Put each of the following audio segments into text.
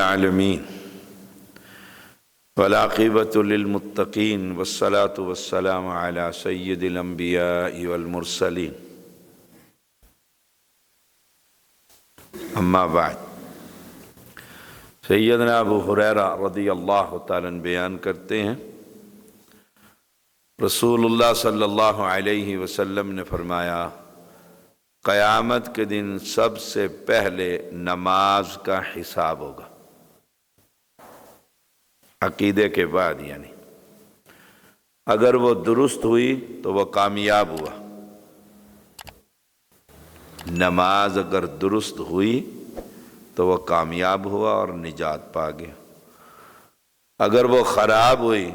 العالمین والعاقبۃ للمتقین والصلاة والسلام علی سید الانبیاء والمرسلین اما بعد۔ سیدنا ابو ہریرہ رضی اللہ تعالیٰ عنہ بیان کرتے ہیں، رسول اللہ صلی اللہ علیہ وسلم نے فرمایا، قیامت کے دن سب سے پہلے نماز کا حساب ہوگا، عقیدے کے بعد یعنی اگر وہ درست ہوئی تو وہ کامیاب ہوا، نماز اگر درست ہوئی تو وہ کامیاب ہوا اور نجات پا گیا، اگر وہ خراب ہوئی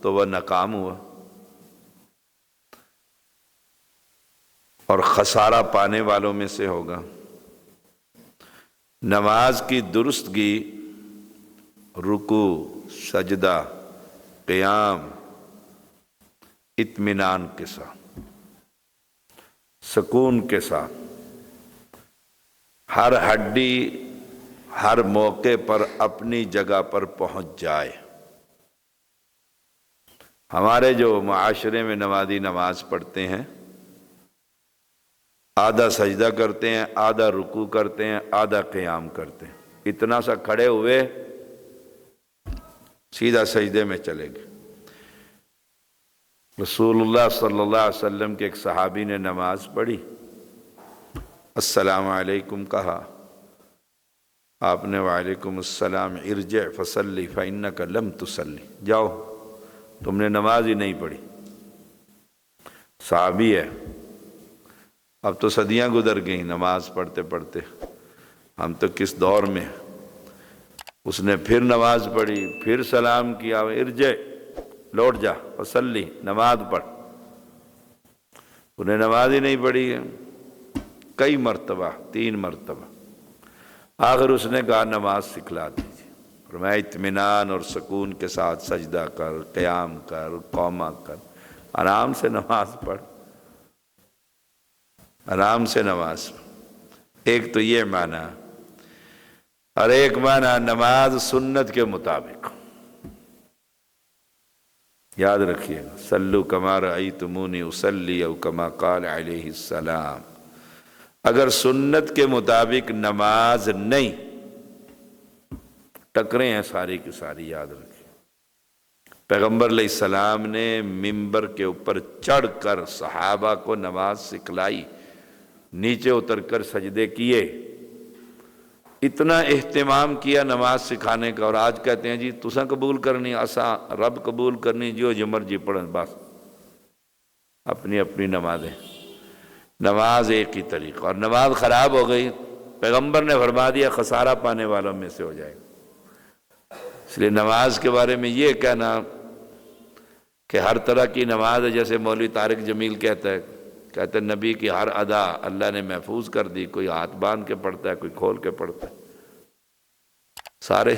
تو وہ ناکام ہوا اور خسارہ پانے والوں میں سے ہوگا۔ نماز کی درستگی رکوع، سجدہ، قیام، اطمینان کے ساتھ، سکون کے ساتھ، ہر ہڈی ہر موقع پر اپنی جگہ پر پہنچ جائے۔ ہمارے جو معاشرے میں نمازی نماز پڑھتے ہیں، آدھا سجدہ کرتے ہیں، آدھا رکوع کرتے ہیں، آدھا قیام کرتے ہیں، اتنا سا کھڑے ہوئے سیدھا سجدے میں چلے گئے۔ رسول اللہ صلی اللہ علیہ وسلم کے ایک صحابی نے نماز پڑھی، السلام علیکم کہا، آپ نے وعلیکم السلام، ارجع فصلی فإنک لم تصلی، جاؤ تم نے نماز ہی نہیں پڑھی۔ صحابی ہے، اب تو صدیاں گزر گئیں نماز پڑھتے پڑھتے، ہم تو کس دور میں۔ اس نے پھر نماز پڑھی، پھر سلام کیا، ارجع لوٹ جا فصلی، نماز پڑھ۔ انہیں نماز ہی نہیں پڑھی ہے کئی مرتبہ، 3 مرتبہ۔ آخر اس نے کہا نماز سکھلا دیجیے، فرمایا اطمینان اور سکون کے ساتھ سجدہ کر، قیام کر، قومہ کر، آرام سے نماز پڑھ، آرام سے نماز۔ ایک تو یہ معنی، اور ایک معنی نماز سنت کے مطابق۔ یاد رکھیے گا، صلو کما رأیتمونی اصلی او کما قال علیہ السلام۔ اگر سنت کے مطابق نماز نہیں، ٹکرے ہیں ساری کی ساری، یاد رکھیے۔ پیغمبر علیہ السلام نے ممبر کے اوپر چڑھ کر صحابہ کو نماز سکھلائی، نیچے اتر کر سجدے کیے، اتنا اہتمام کیا نماز سکھانے کا، اور آج کہتے ہیں جی تساں قبول کرنی، اساں رب قبول کرنی، جو مرضی پڑھن، بس اپنی اپنی نمازیں۔ نماز ایک ہی طریقہ، اور نماز خراب ہو گئی، پیغمبر نے فرما دیا خسارہ پانے والوں میں سے ہو جائے گا۔ اس لیے نماز کے بارے میں یہ کہنا کہ ہر طرح کی نماز ہے، جیسے مولوی طارق جمیل کہتے ہیں نبی کی ہر ادا اللہ نے محفوظ کر دی، کوئی ہاتھ باندھ کے پڑھتا ہے، کوئی کھول کے پڑھتا ہے، سارے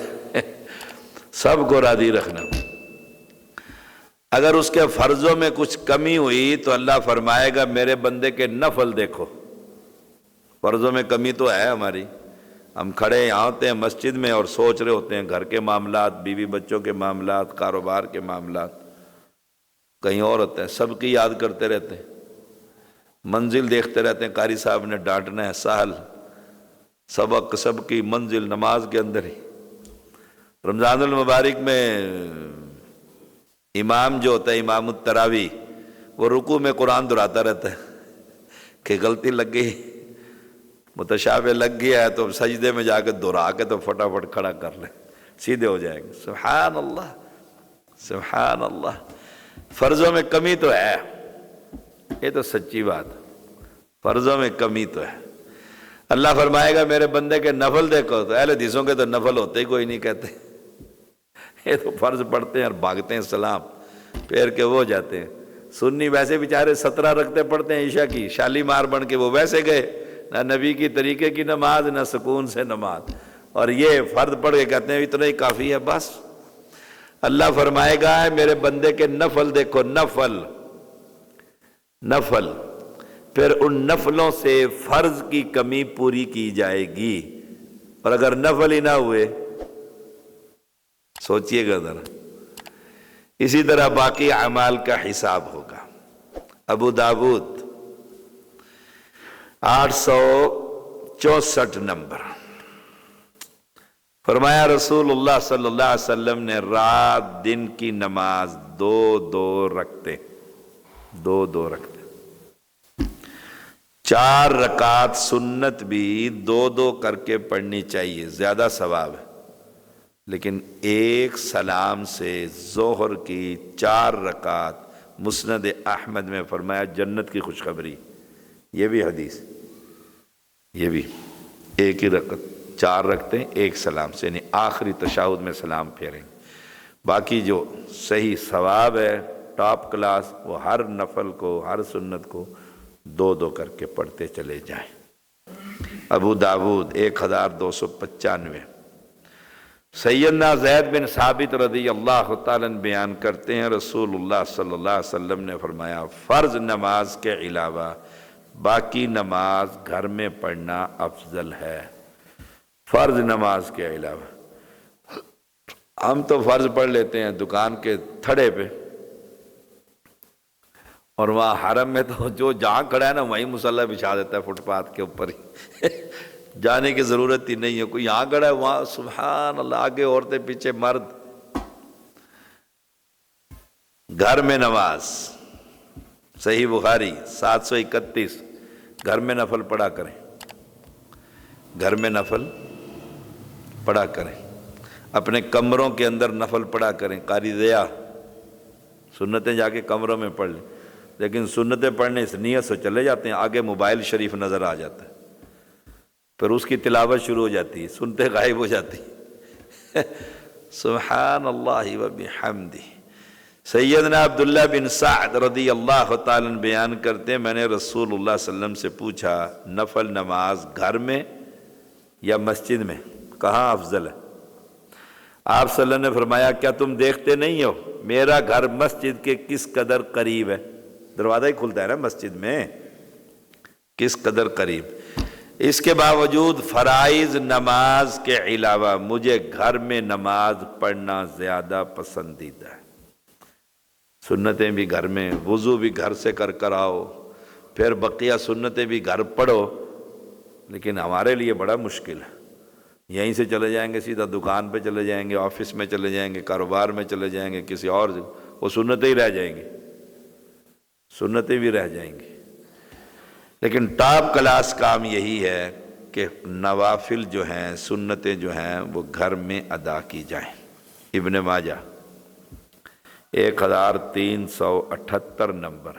سب کو راضی رکھنا۔ اگر اس کے فرضوں میں کچھ کمی ہوئی تو اللہ فرمائے گا میرے بندے کے نفل دیکھو۔ فرضوں میں کمی تو ہے ہماری، ہم کھڑے یہاں ہوتے ہیں مسجد میں اور سوچ رہے ہوتے ہیں گھر کے معاملات، بیوی بچوں کے معاملات، کاروبار کے معاملات، کہیں اور ہوتا ہے، سب کی یاد کرتے رہتے ہیں، منزل دیکھتے رہتے ہیں، قاری صاحب نے ڈانٹنا ہے، سہل سبق سب کی منزل نماز کے اندر ہی۔ رمضان المبارک میں امام جو ہوتا ہے، امام التراوی، وہ رکوع میں قرآن دہراتا رہتا ہے کہ غلطی لگ گئی، متشابہ لگ گیا ہے تو سجدے میں جا کے دہرا کے تو فٹافٹ کھڑا کر لیں، سیدھے ہو جائیں گے۔ سبحان اللہ، سبحان اللہ۔ فرضوں میں کمی تو ہے، یہ تو سچی بات ہے، فرضوں میں کمی تو ہے۔ اللہ فرمائے گا میرے بندے کے نفل دیکھو، تو اہل حدیثوں کے تو نفل ہوتے ہی کوئی نہیں کہتے، یہ تو فرض پڑھتے ہیں اور بھاگتے ہیں سلام پھیر کے وہ جاتے ہیں۔ سنی ویسے بیچارے 17 رکعتیں پڑھتے ہیں عشاء کی، شالی مار بن کے وہ ویسے گئے، نہ نبی کی طریقے کی نماز، نہ سکون سے نماز، اور یہ فرض پڑھ کے کہتے ہیں اتنا ہی کافی ہے بس۔ اللہ فرمائے گا میرے بندے کے نفل دیکھو، نفل نفل، پھر ان نفلوں سے فرض کی کمی پوری کی جائے گی، اور اگر نفل ہی نہ ہوئے سوچئے گا ذرا. اسی طرح باقی اعمال کا حساب ہوگا. ابو داود 864 نمبر. فرمایا رسول اللہ صلی اللہ علیہ وسلم نے رات دن کی نماز دو رکھتے 4 رکعت سنت بھی 2 کر کے پڑھنی چاہیے، زیادہ ثواب ہے. لیکن ایک سلام سے ظہر کی 4 رکعت مسند احمد میں فرمایا جنت کی خوشخبری. یہ بھی حدیث، یہ بھی ایک ہی رکعت 4 رکھتے ہیں ایک سلام سے، یعنی آخری تشہد میں سلام پھیریں. باقی جو صحیح ثواب ہے ٹاپ کلاس، وہ ہر نفل کو ہر سنت کو 2 کر کے پڑھتے چلے جائیں. ابو داود 1295. سیدنا زید بن ثابت رضی اللہ تعالیٰ عنہ بیان کرتے ہیں رسول اللہ صلی اللہ علیہ وسلم نے فرمایا فرض نماز کے علاوہ باقی نماز گھر میں پڑھنا افضل ہے. فرض نماز کے علاوہ ہم تو فرض پڑھ لیتے ہیں دکان کے تھڑے پہ، اور وہاں حرم میں تو جو جہاں کھڑا ہے نا وہیں مصلی بچھا دیتا ہے، فٹ پاتھ کے اوپر ہی جانے کی ضرورت ہی نہیں ہے. کوئی یہاں کھڑا ہے وہاں سبحان اللہ، آگے عورتیں پیچھے مرد. گھر میں نماز صحیح بخاری 731. گھر میں نفل پڑھا کریں، گھر میں نفل پڑھا کریں. اپنے کمروں کے اندر نفل پڑھا کریں. قاری ضیاء سنتیں جا کے کمروں میں پڑھ لیں، لیکن سنتیں پڑھنے اس نیت سے چلے جاتے ہیں، آگے موبائل شریف نظر آ جاتا ہے، پھر اس کی تلاوت شروع ہو جاتی ہے، سنتے غائب ہو جاتی سبحان اللہ و بحمدہ. سیدنا عبداللہ بن سعد رضی اللہ تعالیٰ عنہ بیان کرتے ہیں میں نے رسول اللہ صلی اللہ علیہ وسلم سے پوچھا نفل نماز گھر میں یا مسجد میں کہاں افضل ہے؟ آپ صلی اللہ علیہ وسلم نے فرمایا کیا تم دیکھتے نہیں ہو میرا گھر مسجد کے کس قدر قریب ہے؟ دروازہ ہی کھلتا ہے نا مسجد میں، کس قدر قریب. اس کے باوجود فرائض نماز کے علاوہ مجھے گھر میں نماز پڑھنا زیادہ پسندیدہ ہے. سنتیں بھی گھر میں، وضو بھی گھر سے کر آؤ، پھر بقیہ سنتیں بھی گھر پڑھو. لیکن ہمارے لیے بڑا مشکل ہے، یہیں سے چلے جائیں گے سیدھا دکان پہ چلے جائیں گے، آفس میں چلے جائیں گے، کاروبار میں چلے جائیں گے، کسی اور وہ سنتیں ہی رہ جائیں گی، سنتیں بھی رہ جائیں گی. لیکن ٹاپ کلاس کام یہی ہے کہ نوافل جو ہیں سنتیں جو ہیں وہ گھر میں ادا کی جائیں. ابن ماجہ 1378 نمبر.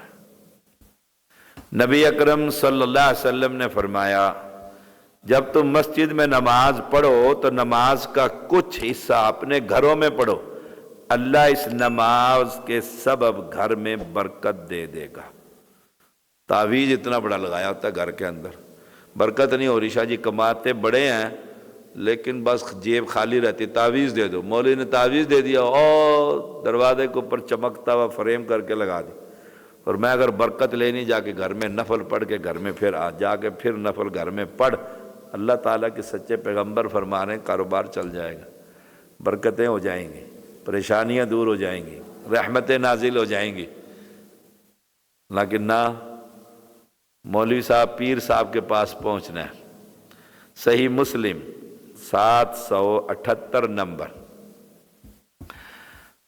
نبی اکرم صلی اللہ علیہ وسلم نے فرمایا جب تم مسجد میں نماز پڑھو تو نماز کا کچھ حصہ اپنے گھروں میں پڑھو، اللہ اس نماز کے سبب گھر میں برکت دے دے گا. تعویذ اتنا بڑا لگایا ہوتا ہے گھر کے اندر، برکت نہیں ہو رہی. شاہ جی کماتے بڑے ہیں لیکن بس جیب خالی رہتی. تعویذ دے دو، مولوی نے تعویذ دے دیا اور دروازے کے اوپر چمکتا ہوا فریم کر کے لگا دی. اور میں اگر برکت لینی جا کے گھر میں نفل پڑھ کے گھر میں پھر جا کے پھر نفل گھر میں پڑھ. اللہ تعالیٰ کے سچے پیغمبر فرما رہے ہیں کاروبار چل جائے گا، برکتیں ہو جائیں گی، پریشانیاں دور ہو جائیں گی، رحمتیں نازل ہو جائیں گی. لیکن نہ، مولوی صاحب پیر صاحب کے پاس پہنچنا ہے. صحیح مسلم 778 نمبر.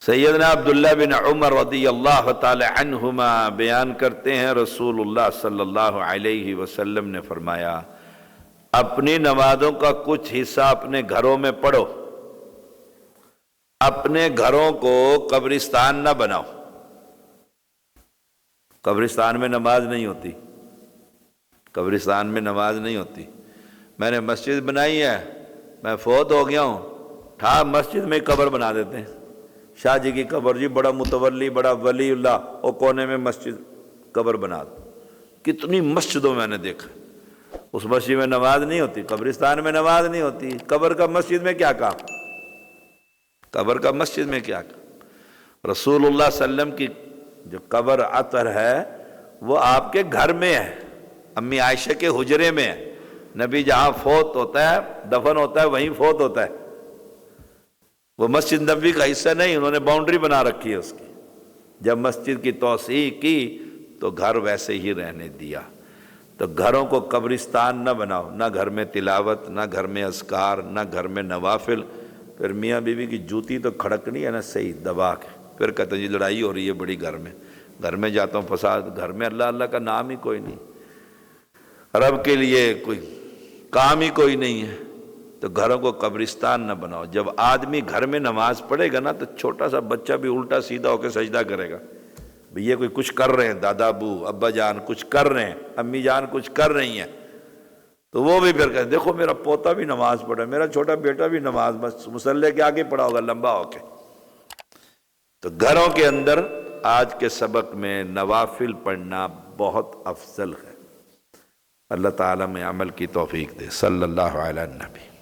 سیدنا عبداللہ بن عمر رضی اللہ تعالی عنہما بیان کرتے ہیں رسول اللہ صلی اللہ علیہ وسلم نے فرمایا اپنی نمازوں کا کچھ حصہ اپنے گھروں میں پڑھو، اپنے گھروں کو قبرستان نہ بناؤ. قبرستان میں نماز نہیں ہوتی، قبرستان میں نماز نہیں ہوتی. میں نے مسجد بنائی ہے، میں فوت ہو گیا ہوں، مسجد میں قبر بنا دیتے ہیں. شاہ جی کی قبر، جی بڑا متولی بڑا ولی اللہ، اور کونے میں مسجد قبر بنا دو. کتنی مسجدوں میں نے دیکھا اس مسجد میں نماز نہیں ہوتی، قبرستان میں نماز نہیں ہوتی. قبر کا مسجد میں کیا کام؟ قبر کا مسجد میں کیا کام؟ رسول اللہ صلی اللہ علیہ وسلم کی جو قبر عطر ہے وہ آپ کے گھر میں ہے، امی عائشہ کے حجرے میں ہے. نبی جہاں فوت ہوتا ہے دفن ہوتا ہے وہیں فوت ہوتا ہے. وہ مسجد نبوی کا حصہ نہیں، انہوں نے باؤنڈری بنا رکھی ہے اس کی۔ جب مسجد کی توسیع کی تو گھر ویسے ہی رہنے دیا۔ تو گھروں کو قبرستان نہ بناؤ، نہ گھر میں تلاوت، نہ گھر میں اذکار، نہ گھر میں نوافل۔ پھر میاں بیوی کی جوتی تو کھڑکنی ہے نا صحیح دبا کے، پھر کہتے ہیں جی لڑائی ہو رہی ہے بڑی گھر میں جاتا ہوں فساد، گھر میں اللہ اللہ کا نام ہی کوئی نہیں، رب کے لیے کوئی کام ہی کوئی نہیں ہے، تو گھروں کو قبرستان نہ بناؤ۔ جب آدمی گھر میں نماز پڑھے گا نا تو چھوٹا سا بچہ بھی الٹا سیدھا ہو کے سجدہ کرے گا، بھئی یہ کوئی کچھ کر رہے ہیں، دادا ابو ابا جان کچھ کر رہے ہیں، امی جان کچھ کر رہی ہیں، تو وہ بھی پھر کہتے دیکھو میرا پوتا بھی نماز پڑھا، میرا چھوٹا بیٹا بھی نماز بس مصلی کے آگے پڑھا ہوگا لمبا ہو کے۔ تو گھروں کے اندر آج کے سبق میں نوافل پڑھنا بہت افضل ہے۔ اللہ تعالیٰ میں عمل کی توفیق دے۔ صلی اللہ علیہ نبی۔